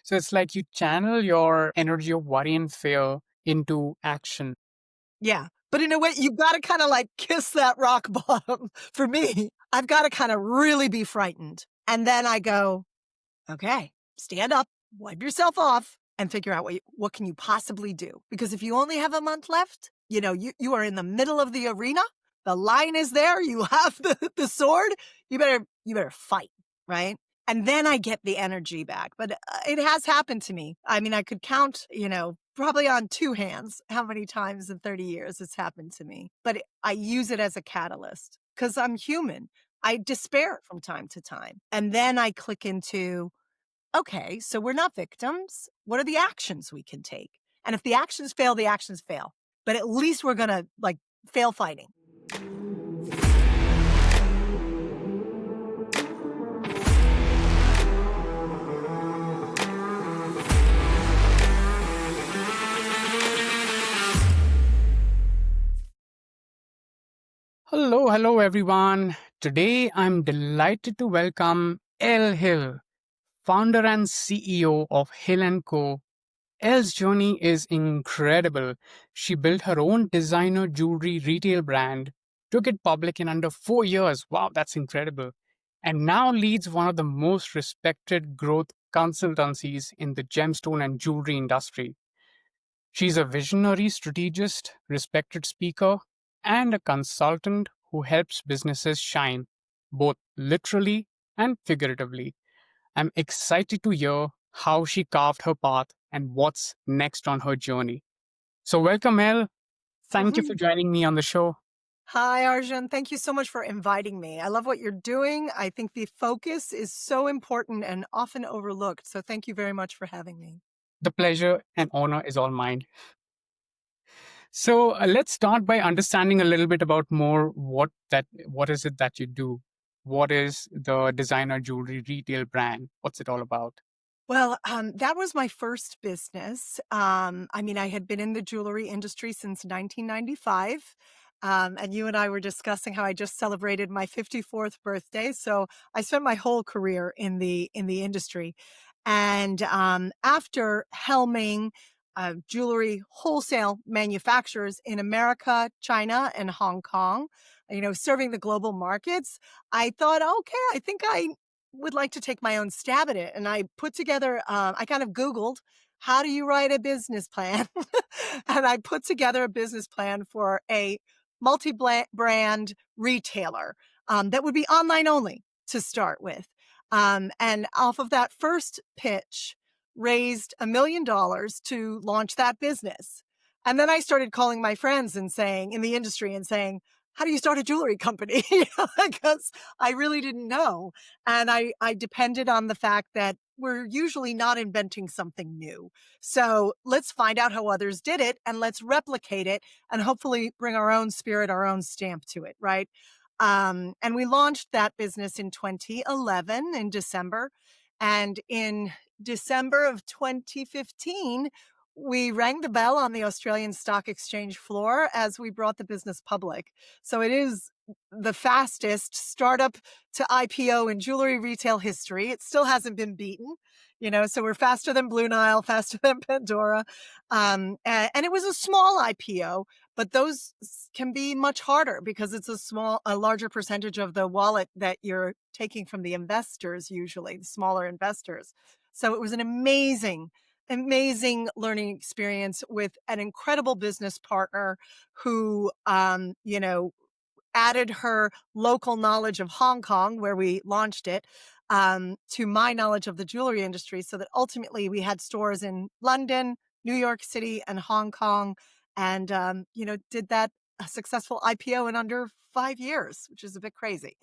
So it's like you channel your energy of worry and fear into action. Yeah. But in a way, you've got to kind of like kiss that rock bottom. For me, I've got to kind of really be frightened. And then I go, okay, stand up, wipe yourself off, and figure out what can you possibly do. Because if you only have a month left, you are in the middle of the arena. The line is there. You have the sword. You better fight, right? And then I get the energy back. But it has happened to me. I mean, I could count, probably on two hands how many times in 30 years it's happened to me. But I use it as a catalyst because I'm human. I despair from time to time. And then I click into, okay, so we're not victims. What are the actions we can take? And if the actions fail, the actions fail. But at least we're going to like fail fighting. Hello, everyone. Today I'm delighted to welcome Elle Hill, founder and CEO of Hill and Co. Elle's journey is incredible. She built her own designer jewelry retail brand, took it public in under 4 years. Wow, that's incredible. And now leads one of the most respected growth consultancies in the gemstone and jewelry industry. She's a visionary strategist, respected speaker, and a consultant who helps businesses shine, both literally and figuratively. I'm excited to hear how she carved her path and what's next on her journey. So, welcome, Elle. Thank you for Mhm. joining me on the show. Hi, Arjun. Thank you so much for inviting me. I love what you're doing. I think the focus is so important and often overlooked. So thank you very much for having me. The pleasure and honor is all mine. So, let's start by understanding a little bit about more what is it that you do? What is the designer jewelry retail brand? What's it all about? Well, that was my first business. I mean, I had been in the jewelry industry since 1995. And you and I were discussing how I just celebrated my 54th birthday. So I spent my whole career in the industry. And after helming jewelry wholesale manufacturers in America, China, and Hong Kong, serving the global markets, I thought, okay, I think I would like to take my own stab at it. And I put together, I kind of Googled, how do you write a business plan? And I put together a business plan for a multi brand retailer that would be online only to start with. And off of that first pitch, raised $1 million to launch that business. And then I started calling my friends and saying, in the industry, and saying, how do you start a jewelry company? Because I really didn't know. And I depended on the fact that we're usually not inventing something new. So let's find out how others did it and let's replicate it and hopefully bring our own spirit, our own stamp to it, right? And we launched that business in 2011 in December. And in December of 2015, we rang the bell on the Australian Stock Exchange floor as we brought the business public. So it is the fastest startup to IPO in jewelry retail history. It still hasn't been beaten, so we're faster than Blue Nile, faster than Pandora. And it was a small IPO, but those can be much harder because it's a larger percentage of the wallet that you're taking from the investors, usually the smaller investors. So it was an amazing learning experience with an incredible business partner who, added her local knowledge of Hong Kong, where we launched it, to my knowledge of the jewelry industry, so that ultimately we had stores in London, New York City, and Hong Kong, and did that a successful IPO in under 5 years, which is a bit crazy.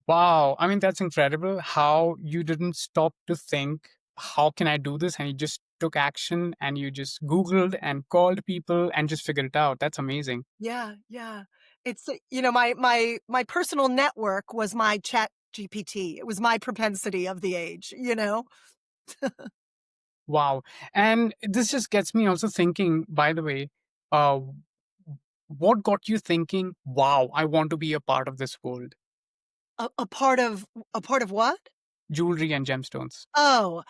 Wow. I mean, that's incredible how you didn't stop to think, how can I do this? And you just took action and you just Googled and called people and just figured it out. That's amazing. Yeah, yeah. It's my personal network was my Chat GPT. It was my propensity of the age. Wow. And this just gets me also thinking, by the way, uh, what got you thinking, wow, I want to be a part of this world? A part of what? Jewelry and gemstones. Oh,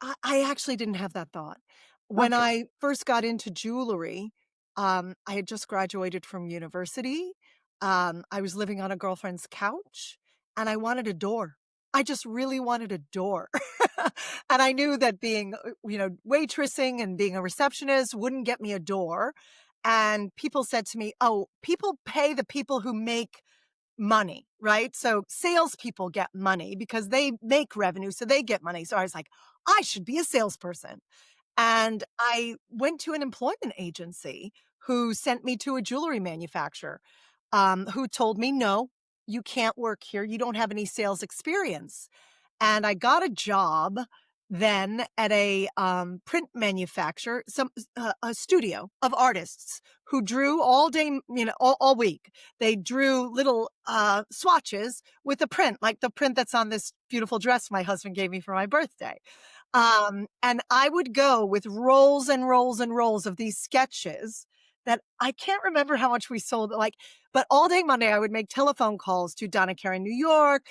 I actually didn't have that thought. When Okay. I first got into jewelry, I had just graduated from university. I was living on a girlfriend's couch, and I wanted a door. I just really wanted a door. And I knew that being, waitressing and being a receptionist wouldn't get me a door. And people said to me, "Oh, people pay the people who make money, right? So salespeople get money because they make revenue, so they get money." So I was like, I should be a salesperson. And I went to an employment agency who sent me to a jewelry manufacturer, who told me, no, you can't work here. You don't have any sales experience. And I got a job then at a print manufacturer, a studio of artists who drew all day, all week. They drew little swatches with the print, like the print that's on this beautiful dress my husband gave me for my birthday. And I would go with rolls and rolls and rolls of these sketches that I can't remember how much we sold, like, but all day Monday, I would make telephone calls to Donna Karan, New York,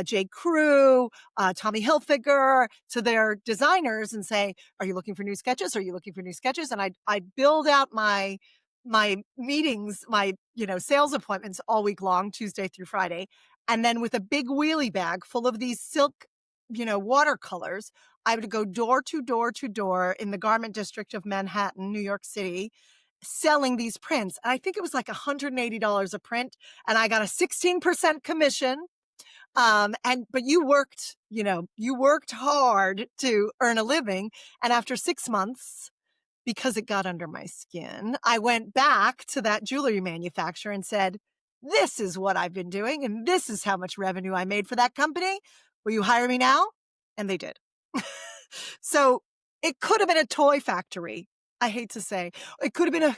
J. Crew, Tommy Hilfiger, to their designers and say, "Are you looking for new sketches? Are you looking for new sketches?" And I'd build out my meetings, my, sales appointments all week long, Tuesday through Friday. And then with a big wheelie bag full of these silk, watercolors, I would go door to door to door in the garment district of Manhattan, New York City, selling these prints. And I think it was like $180 a print, and I got a 16% commission. But you worked hard to earn a living. And after 6 months, because it got under my skin, I went back to that jewelry manufacturer and said, "This is what I've been doing, and this is how much revenue I made for that company. Will you hire me now?" And they did. So it could have been a toy factory. I hate to say it could have been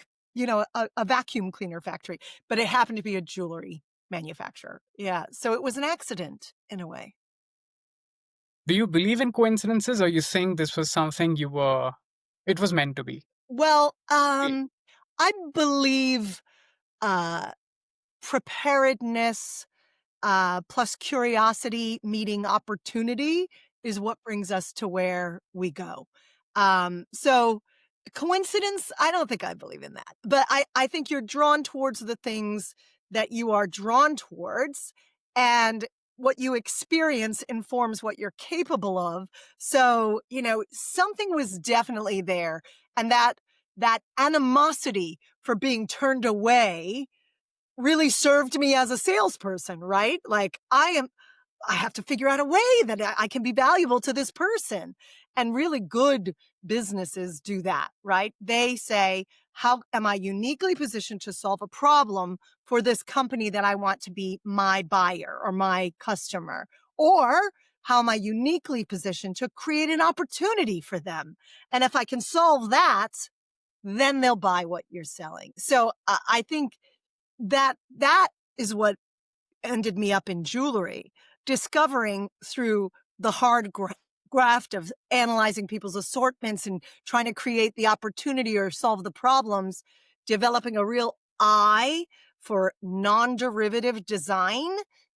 a vacuum cleaner factory, but it happened to be a jewelry manufacturer. Yeah. So it was an accident in a way. Do you believe in coincidences, or you think this was something it was meant to be? Well, Eh, I believe uh, preparedness plus curiosity meeting opportunity is what brings us to where we go. So coincidence, I don't think I believe in that, but I think you're drawn towards the things that you are drawn towards, and what you experience informs what you're capable of. So, something was definitely there. And that animosity for being turned away really served me as a salesperson, right? Like I have to figure out a way that I can be valuable to this person. And really good businesses do that, right? They say, how am I uniquely positioned to solve a problem for this company that I want to be my buyer or my customer? Or how am I uniquely positioned to create an opportunity for them? And if I can solve that, then they'll buy what you're selling. So I think that is what ended me up in jewelry, discovering through the hard graft of analyzing people's assortments and trying to create the opportunity or solve the problems, developing a real eye for non-derivative design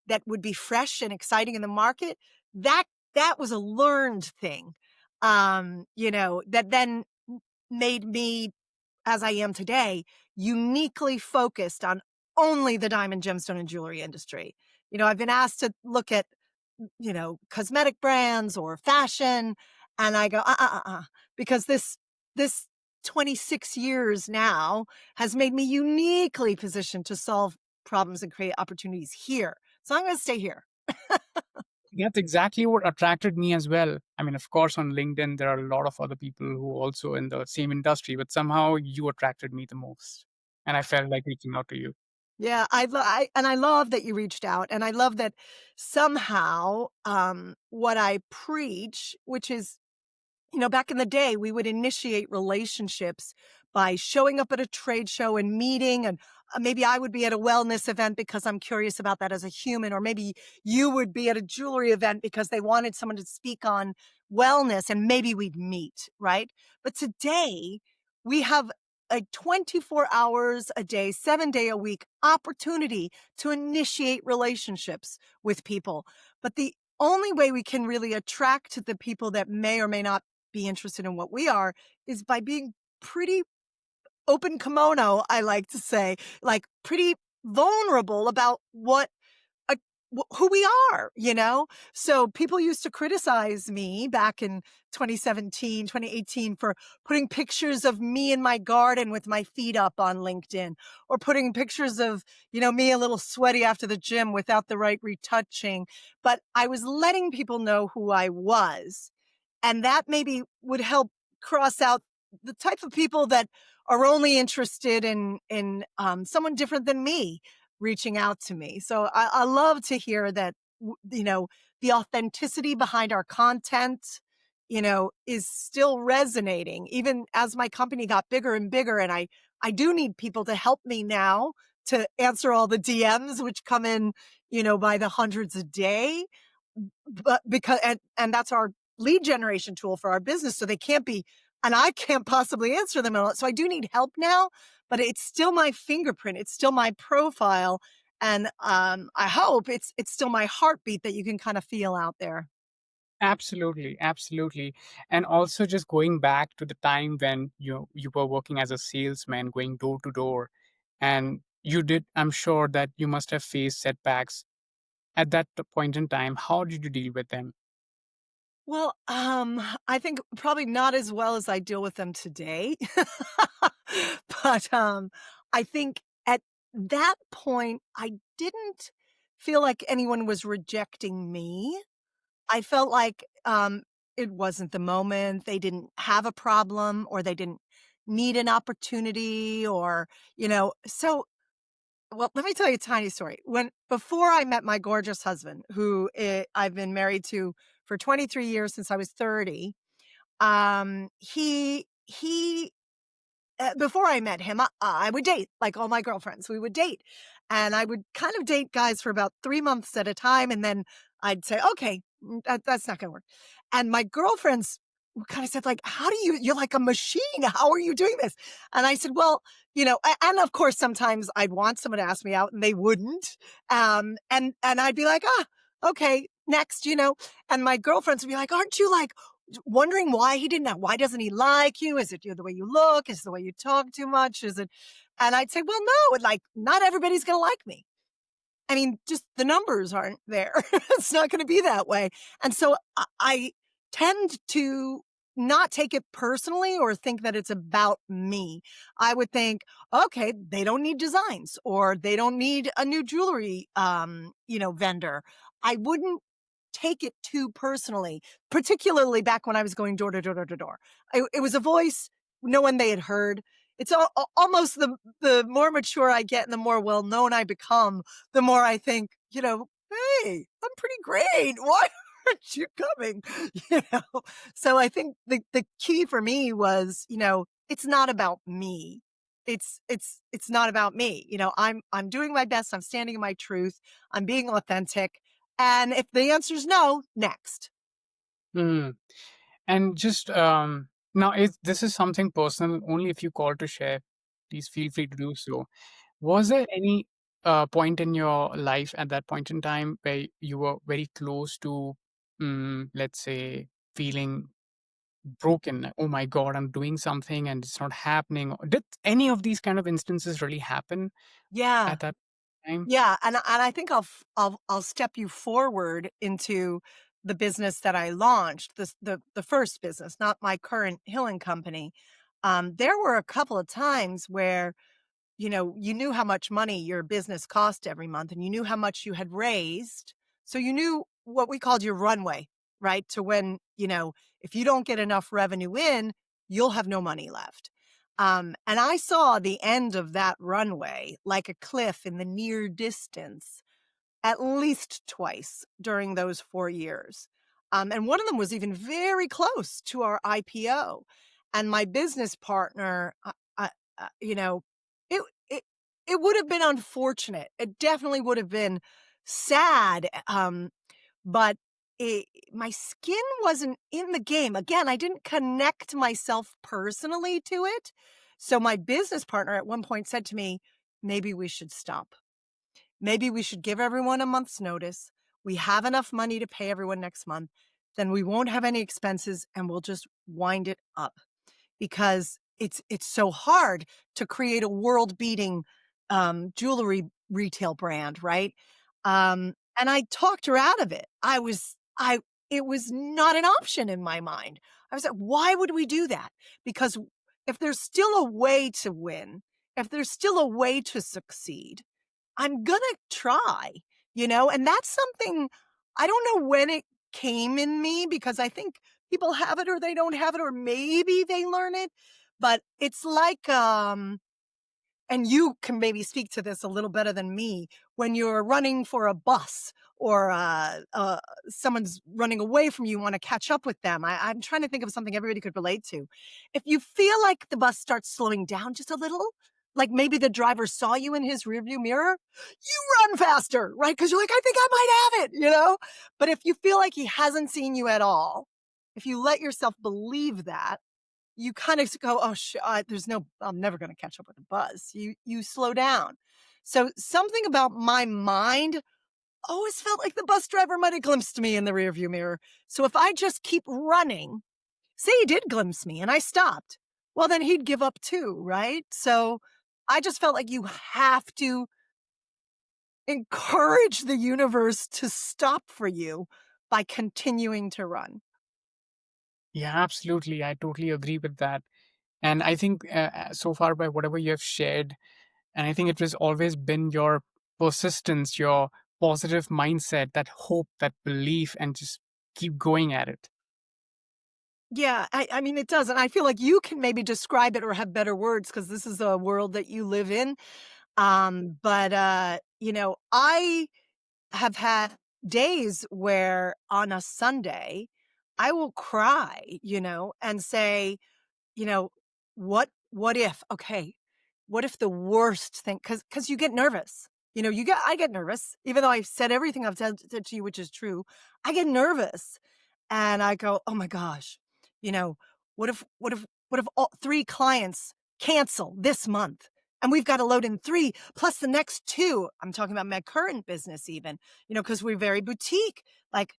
that would be fresh and exciting in the market. That that was a learned thing. That then made me, as I am today, uniquely focused on only the diamond, gemstone, and jewelry industry. I've been asked to look at, cosmetic brands or fashion, and I go, because this 26 years now has made me uniquely positioned to solve problems and create opportunities here. So I'm going to stay here. That's exactly what attracted me as well. I mean, of course, on LinkedIn, there are a lot of other people who are also in the same industry, but somehow you attracted me the most. And I felt like reaching out to you. Yeah, I love that you reached out, and I love that somehow what I preach, which is, back in the day, we would initiate relationships by showing up at a trade show and meeting. And maybe I would be at a wellness event because I'm curious about that as a human. Or maybe you would be at a jewelry event because they wanted someone to speak on wellness, and maybe we'd meet, right? But today, we have a 24 hours a day, 7 day a week opportunity to initiate relationships with people. But the only way we can really attract the people that may or may not be interested in what we are is by being pretty open kimono, I like to say, like pretty vulnerable about uh, who we are, you know? So people used to criticize me back in 2017, 2018 for putting pictures of me in my garden with my feet up on LinkedIn or putting pictures of, me a little sweaty after the gym without the right retouching. But I was letting people know who I was. And that maybe would help cross out the type of people that are only interested in someone different than me reaching out to me. So I love to hear that, the authenticity behind our content, is still resonating even as my company got bigger and bigger. And I do need people to help me now to answer all the DMs, which come in, by the hundreds a day. But because and that's our lead generation tool for our business, so they can't be and I can't possibly answer them all. So I do need help now, but it's still my fingerprint, it's still my profile, and, I hope it's still my heartbeat that you can kinda feel out there. Absolutely, absolutely. And also just going back to the time when you were working as a salesman, going door to door, and you did, I'm sure that you must have faced setbacks at that point in time. How did you deal with them? Well, I think probably not as well as I deal with them today. But, I think at that point, I didn't feel like anyone was rejecting me. I felt like, it wasn't the moment, they didn't have a problem, or they didn't need an opportunity, or, so well, let me tell you a tiny story. Before I met my gorgeous husband, who, I've been married to for 23 years since I was 30, he before I met him, I would date like all my girlfriends. We would date, and I would kind of date guys for about 3 months at a time, and then I'd say, "Okay, that's not gonna work." And my girlfriends kinda said, like, "How do you're like a machine. How are you doing this?" And I said, "Well, and of course, sometimes I'd want someone to ask me out, and they wouldn't, and I'd be like, "Ah, okay, next," and my girlfriends would be like, "Aren't you, like, wondering why he didn't why doesn't he like you? Is it the way you look? Is it the way you talk too much? Is it?" And I'd say, "Well, no, like, not everybody's gonna like me. I mean, just the numbers aren't there. It's not gonna be that way." And so I tend to not take it personally or think that it's about me. I would think, "Okay, they don't need designs or they don't need a new jewelry, vendor." I wouldn't take it too personally, particularly back when I was going door to door to door. It was a voice no one they had heard. It's almost the more mature I get and the more well known I become, the more I think, hey, I'm pretty great. Why aren't you coming? You know. So I think the key for me was, it's not about me. It's not about me. I'm doing my best. I'm standing in my truth. I'm being authentic. And if the answer is no, next. Hmm. And just now, if this is something personal, only if you call to share, please feel free to do so. Was there any point in your life at that point in time where you were very close to, let's say, feeling broken? Like, oh my God, I'm doing something and it's not happening. Did any of these kind of instances really happen Yeah. at that time? Yeah, and I think I'll step you forward into the business that I launched, the first business, not my current Hill& Company. There were a couple of times where, you knew how much money your business cost every month and you knew how much you had raised. So you knew what we called your runway, right? To when, if you don't get enough revenue in, you'll have no money left. And I saw the end of that runway like a cliff in the near distance at least twice during those 4 years. And one of them was even very close to our IPO. And my business partner, uh, you know, it it it would have been unfortunate. It definitely would have been sad, but my skin wasn't in the game. Again, I didn't connect myself personally to it. So my business partner at one point said to me, "Maybe we should stop. Maybe we should give everyone a month's notice. we have enough money to pay everyone next month, then we won't have any expenses and we'll just wind it up because it's so hard to create a world-beating, jewelry retail brand, right? And I talked her out of it. I it was not an option in my mind. I was like, "Why would we do that?" Because if there's still a way to win, if there's still a way to succeed, I'm gonna try, and that's something I don't know when it came in me because I think people have it or they don't have it or maybe they learn it, but it's like, and you can maybe speak to this a little better than me, when you're running for a bus or, someone's running away from you, wanna catch up with them. I'm trying to think of something everybody could relate to. If you feel like the bus starts slowing down just a little, like maybe the driver saw you in his rearview mirror, you run faster, right? Because 'Cause you're like, "I think I might have it," But if you feel like he hasn't seen you at all, if you let yourself believe that, you kind of go, "Oh, there's no I'm never gonna catch up with the buzz." You slow down. So, something about my mind always felt like the bus driver might have glimpsed me in the rearview mirror. So, if I just keep running, say he did glimpse me and I stopped, well, then he'd give up too, right? So, I just felt like you have to encourage the universe to stop for you by continuing to run. Yeah, absolutely. I totally agree with that. And I think so far, by whatever you have shared, and I think it has always been your persistence, your positive mindset, that hope, that belief, and just keep going at it. Yeah, I mean, it does, and I feel like you can maybe describe it or have better words because this is a world that you live in. But, I have had days where on a Sunday, I will cry, and say, you know, what if okay, what if the worst thing? Because you get nervous. I get nervous, even though I've said everything I've said to you, which is true. I get nervous and I go, "Oh my gosh, you know, what if all 3 clients cancel this month? And we've got to load in 3 plus the next 2." I'm talking about my current business even, because we're very boutique. Like,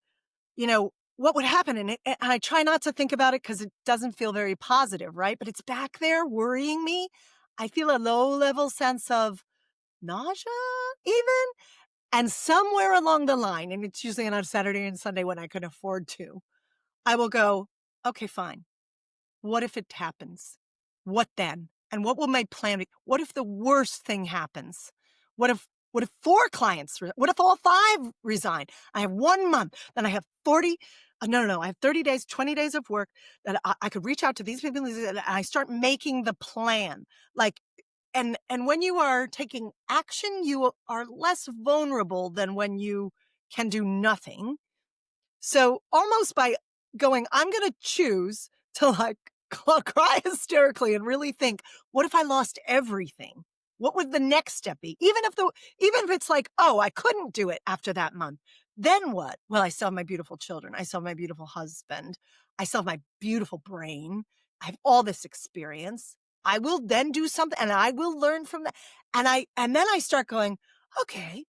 what would happen? And I try not to think about it because it doesn't feel very positive, right? But it's back there worrying me. I feel a low level sense of nausea, even. And somewhere along the line, and it's usually on a Saturday and Sunday when I can afford to, I will go, okay, fine. What if it happens? What then? And what will my plan be? What if the worst thing happens? What if 4 clients what if all 5 resign? I have 1 month, then I have 40 no, I have 30 days, 20 days of work that I could reach out to these people, and I start making the plan. Like, and when you are taking action, you are less vulnerable than when you can do nothing. So, almost by going, I'm gonna choose to, like, cry hysterically and really think, "What if I lost everything? What would the next step be?" Even if it's like, "Oh, I couldn't do it after that month. Then what?" Well, I still have my beautiful children. I still have my beautiful husband. I still have my beautiful brain. I have all this experience. I will then do something, and I will learn from that. And then I start going, "Okay,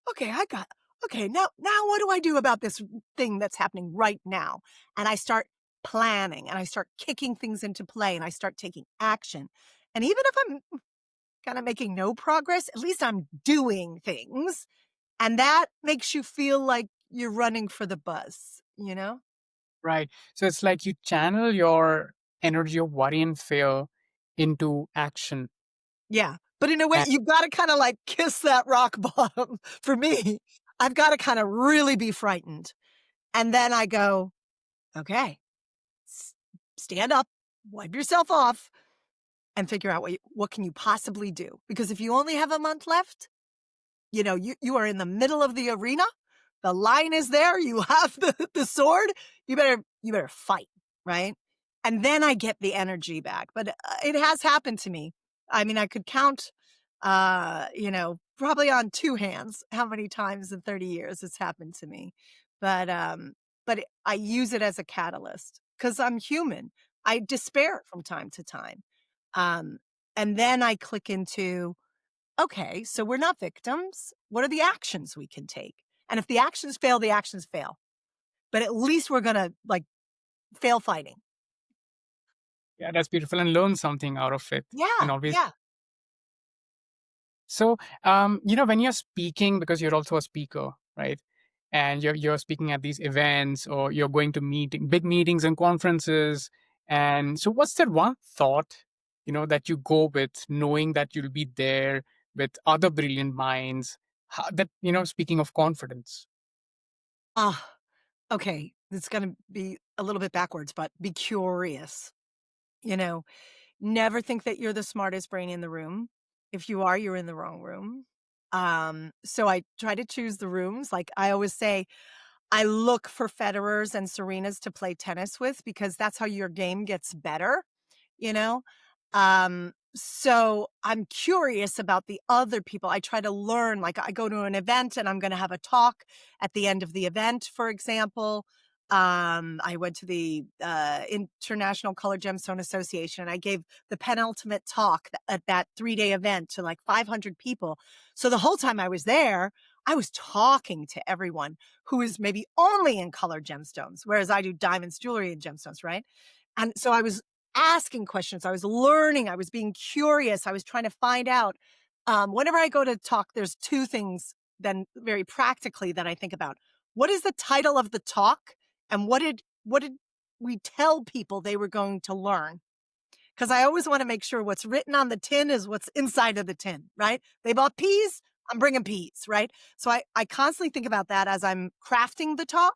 okay, I got okay, now what do I do about this thing that's happening right now?" And I start planning and I start kicking things into play and I start taking action. And even if I'm kind of making no progress, at least I'm doing things. And that makes you feel like you're running for the buzz? Right. So it's like you channel your energy of worry and fear into action. Yeah. But in a way, And you've got to kind of like kiss that rock bottom. For me, I've got to kind of really be frightened. And then I go, okay, s- stand up, wipe yourself off, and figure out what can you possibly do. Because if you only have a month left, you are in the middle of the arena. The line is there. You have the sword. You better fight, right? And then I get the energy back. But it has happened to me. I mean, I could count, probably on 2 hands how many times in 30 years it's happened to me. But I use it as a catalyst because I'm human. I despair from time to time. Um, and then I click into, okay, so we're not victims. What are the actions we can take? And if the actions fail, the actions fail. But at least we're gonna like fail fighting. Yeah, that's beautiful, and learn something out of it. And Yeah, always, yeah. so, when you're speaking, because you're also a speaker, right? And you're speaking at these events, or you're going to big meetings and conferences. And so, what's that one thought, that you go with, knowing that you'll be there with other brilliant minds? Speaking of confidence, Ah, okay. It's gonna be a little bit backwards, but be curious. You know, never think that you're the smartest brain in the room. If you are, you're in the wrong room. So I try to choose the rooms. Like I always say, I look for Federers and Serenas to play tennis with because that's how your game gets better, you know? So I'm curious about the other people. I try to learn, like I go to an event and I'm going to have a talk at the end of the event, for example. I went to the International Color Gemstone Association. I gave the penultimate talk at that 3-day event to like 500 people. So the whole time I was there, I was talking to everyone who is maybe only in color gemstones, whereas I do diamonds, jewelry, and gemstones, right? And so I was asking questions. I was learning. I was being curious. I was trying to find out. Whenever I go to talk, there's two things then very practically that I think about. What is the title of the talk? And what did we tell people they were going to learn? Because I always want to make sure what's written on the tin is what's inside of the tin, right? They bought peas, I'm bringing peas, right? So I constantly think about that as I'm crafting the talk.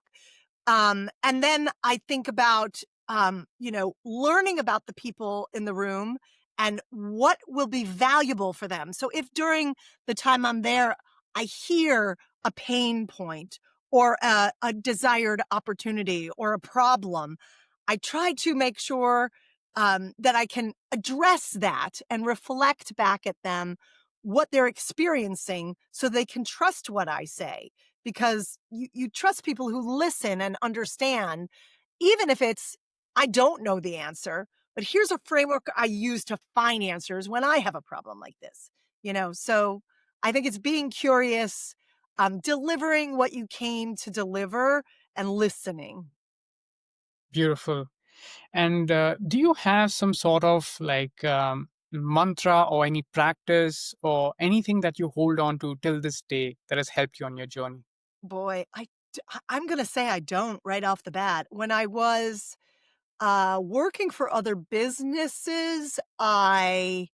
And then I think about, learning about the people in the room and what will be valuable for them. So if during the time I'm there, I hear a pain point or a desired opportunity or a problem, I try to make sure that I can address that and reflect back at them what they're experiencing so they can trust what I say because you trust people who listen and understand, even if it's, I don't know the answer, but here's a framework I use to find answers when I have a problem like this, So I think it's being curious, delivering what you came to deliver and listening. beautiful. And do you have some sort of like mantra or any practice or anything that you hold on to till this day that has helped you on your journey? Boy, I'm gonna say I don't right off the bat. When I was working for other businesses, I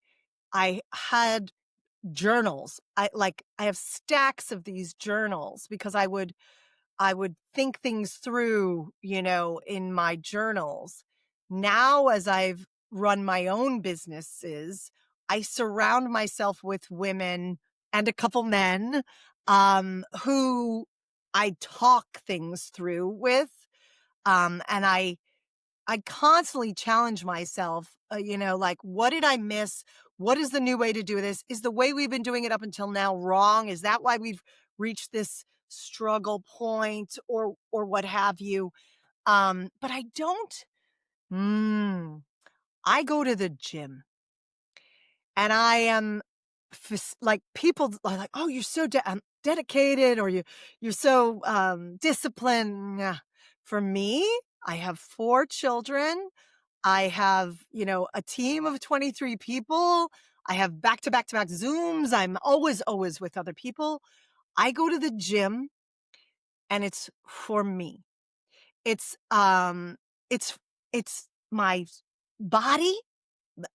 had journals. I have stacks of these journals because I would think things through, in my journals. Now, as I've run my own businesses, I surround myself with women and a couple men who I talk things through with. And I constantly challenge myself, like, what did I miss? What is the new way to do this? Is the way we've been doing it up until now wrong? Is that why we've reached this struggle point or what have you? But I don't. Mm, I go to the gym and I am like people are like, oh, you're so dedicated or you're so disciplined. Nah. For me, I have 4 children. I have, a team of 23 people. I have back to back to back Zooms. I'm always with other people. I go to the gym and it's for me. It's it's it's my body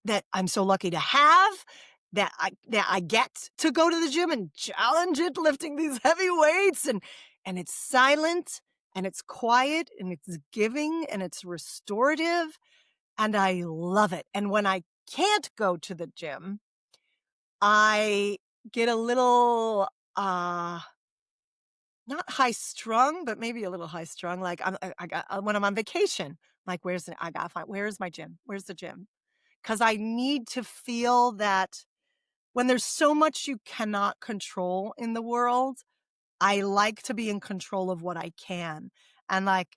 that I'm so lucky to have that I get to go to the gym and challenge it lifting these heavy weights and it's silent and it's quiet and it's giving and it's restorative and I love it. And when I can't go to the gym, I get a little, not high strung, but maybe a little high strung. Like I got when I'm on vacation, like I gotta find where's my gym? Where's the gym? Because I need to feel that when there's so much you cannot control in the world, I like to be in control of what I can, and like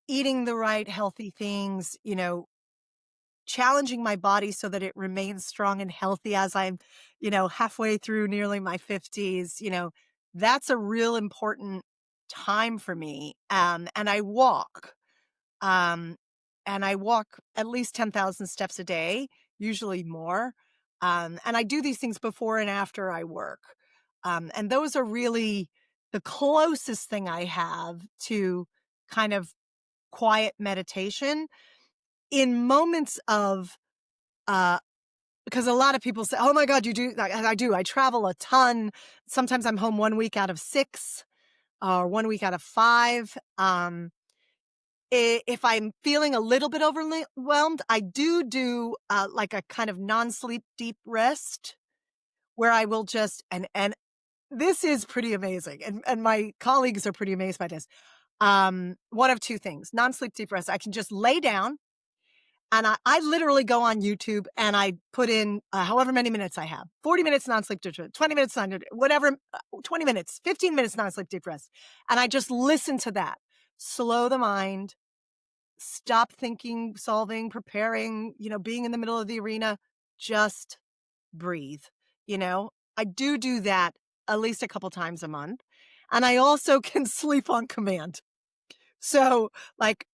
eating the right healthy things, challenging my body so that it remains strong and healthy as I'm, halfway through nearly my 50s, that's a real important time for me, and I walk. Um, and I walk at least 10,000 steps a day, usually more. And I do these things before and after I work. And those are really the closest thing I have to kind of quiet meditation in moments of, uh, because a lot of people say, "Oh my God, you do?" I do. I travel a ton. Sometimes I'm home 1 week out of 6 or 1 week out of 5. If I'm feeling a little bit overwhelmed, I do, like a kind of non-sleep deep rest where I will just and this is pretty amazing, and my colleagues are pretty amazed by this. One of 2 things, non-sleep deep rest, I can just lay down, and I literally go on YouTube, and I put in, however many minutes I have, 40 minutes non-sleep deep rest, 20 minutes whatever, 20 minutes, 15 minutes non-sleep deep rest, and I just listen to that. Slow the mind, stop thinking, solving, preparing, being in the middle of the arena, just breathe, you know? I do that at least a couple times a month, and I also can sleep on command. So, like,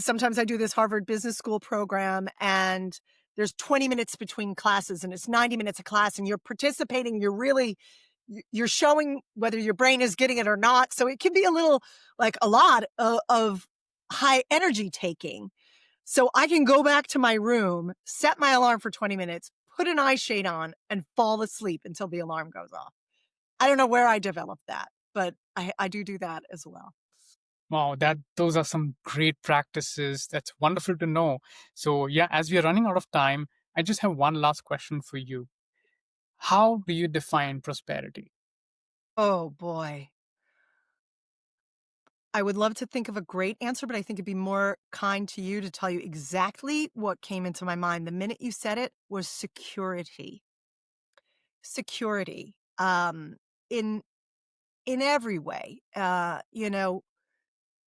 sometimes I do this Harvard Business School program, and there's 20 minutes between classes, and it's 90 minutes a class, and you're participating, you're showing whether your brain is getting it or not, so it can be a little like, a lot of high energy taking. So I can go back to my room, set my alarm for 20 minutes, put an eye shade on, and fall asleep until the alarm goes off. I don't know where I developed that, but I do that as well. Wow, that those are some great practices. That's wonderful to know. So, yeah, as we are running out of time, I just have one last question for you. How do you define prosperity? Oh boy. I would love to think of a great answer, but I think it'd be more kind to you to tell you exactly what came into my mind. The minute you said it was security. Security. In every way.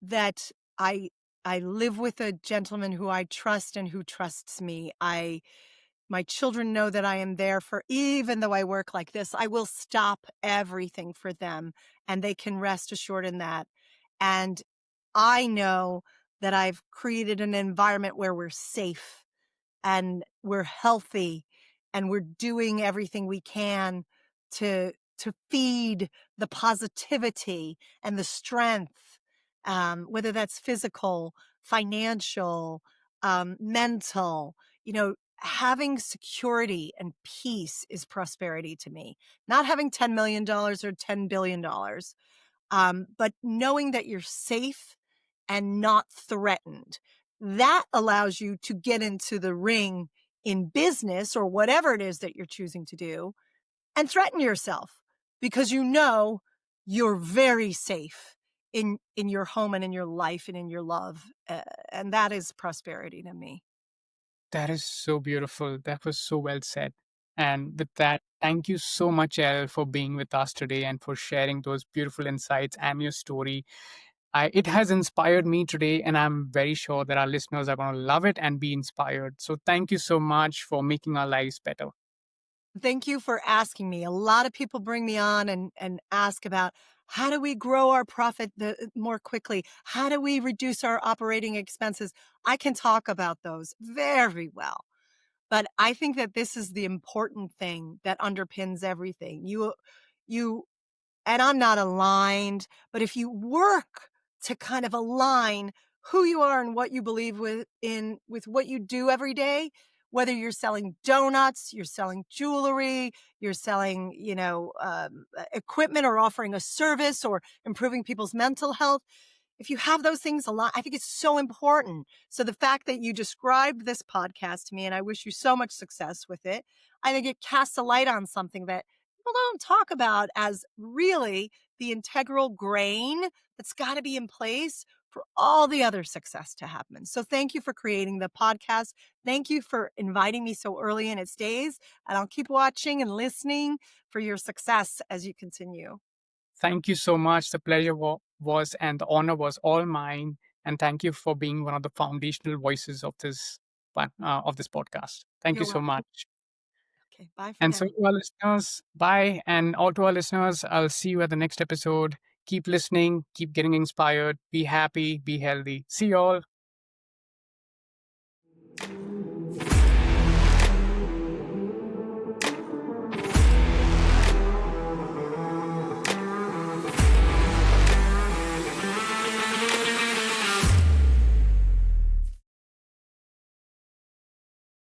That I I live with a gentleman who I trust and who trusts me. My children know that I am there for even though I work like this, I will stop everything for them, and they can rest assured in that. And I know that I've created an environment where we're safe and we're healthy and we're doing everything we can to feed the positivity and the strength, whether that's physical, financial, mental. Having security and peace is prosperity to me. Not having $10 million or $10 billion, but knowing that you're safe and not threatened. That allows you to get into the ring in business or whatever it is that you're choosing to do and threaten yourself because you know you're very safe in your home and in your life and in your love. And that is prosperity to me. That is so beautiful. That was so well said. And with that, thank you so much, Elle, for being with us today and for sharing those beautiful insights and your story. It has inspired me today, and I'm very sure that our listeners are going to love it and be inspired. So, thank you so much for making our lives better. Thank you for asking me. A lot of people bring me on and ask about how do we grow our profit more quickly? How do we reduce our operating expenses? I can talk about those very well. But I think that this is the important thing that underpins everything. You and I'm not aligned, but if you work to kind of align who you are and what you believe with what you do every day, whether you're selling donuts, you're selling jewelry, you're selling, equipment or offering a service or improving people's mental health, if you have those things a lot, I think it's so important. So the fact that you described this podcast to me, and I wish you so much success with it, I think it casts a light on something that people don't talk about as really the integral grain that's got to be in place for all the other success to happen. So thank you for creating the podcast. Thank you for inviting me so early in its days. And I'll keep watching and listening for your success as you continue. Thank you so much. The pleasure was and the honor was all mine. And thank you for being one of the foundational voices of this podcast. Thank you You're so welcome. much. Okay, bye for And so now. to our listeners, bye. And all to our listeners, I'll see you at the next episode. Keep listening, keep getting inspired, be happy, be healthy. See you all.